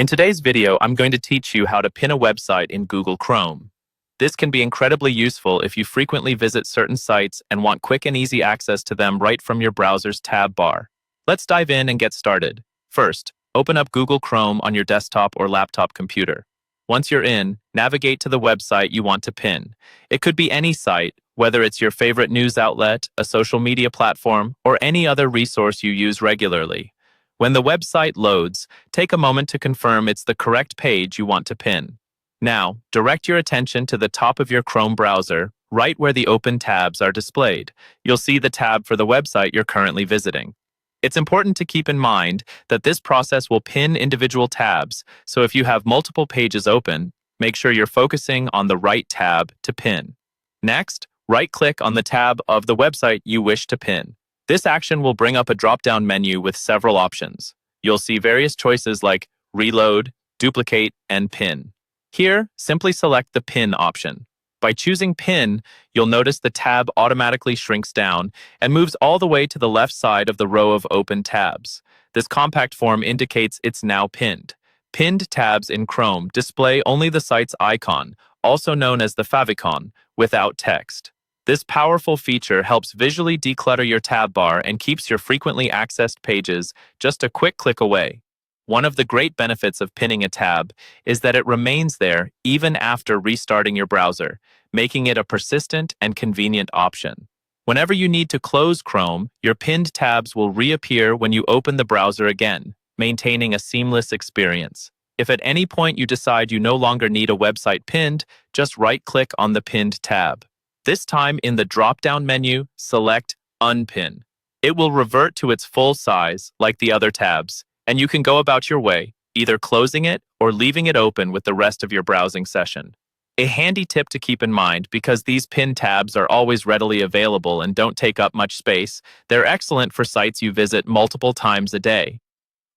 In today's video, I'm going to teach you how to pin a website in Google Chrome. This can be incredibly useful if you frequently visit certain sites and want quick and easy access to them right from your browser's tab bar. Let's dive in and get started. First, open up Google Chrome on your desktop or laptop computer. Once you're in, navigate to the website you want to pin. It could be any site, whether it's your favorite news outlet, a social media platform, or any other resource you use regularly. When the website loads, take a moment to confirm it's the correct page you want to pin. Now, direct your attention to the top of your Chrome browser, right where the open tabs are displayed. You'll see the tab for the website you're currently visiting. It's important to keep in mind that this process will pin individual tabs, so if you have multiple pages open, make sure you're focusing on the right tab to pin. Next, right-click on the tab of the website you wish to pin. This action will bring up a drop-down menu with several options. You'll see various choices like Reload, Duplicate, and Pin. Here, simply select the Pin option. By choosing Pin, you'll notice the tab automatically shrinks down and moves all the way to the left side of the row of open tabs. This compact form indicates it's now pinned. Pinned tabs in Chrome display only the site's icon, also known as the favicon, without text. This powerful feature helps visually declutter your tab bar and keeps your frequently accessed pages just a quick click away. One of the great benefits of pinning a tab is that it remains there even after restarting your browser, making it a persistent and convenient option. Whenever you need to close Chrome, your pinned tabs will reappear when you open the browser again, maintaining a seamless experience. If at any point you decide you no longer need a website pinned, just right-click on the pinned tab. This time in the drop-down menu, select Unpin. It will revert to its full size, like the other tabs, and you can go about your way, either closing it or leaving it open with the rest of your browsing session. A handy tip to keep in mind, because these pin tabs are always readily available and don't take up much space, they're excellent for sites you visit multiple times a day.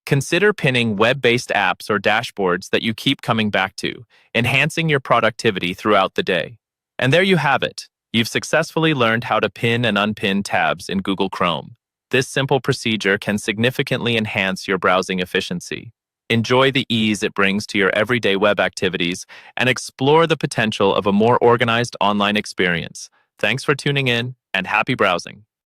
Consider pinning web-based apps or dashboards that you keep coming back to, enhancing your productivity throughout the day. And there you have it. You've successfully learned how to pin and unpin tabs in Google Chrome. This simple procedure can significantly enhance your browsing efficiency. Enjoy the ease it brings to your everyday web activities and explore the potential of a more organized online experience. Thanks for tuning in, and happy browsing.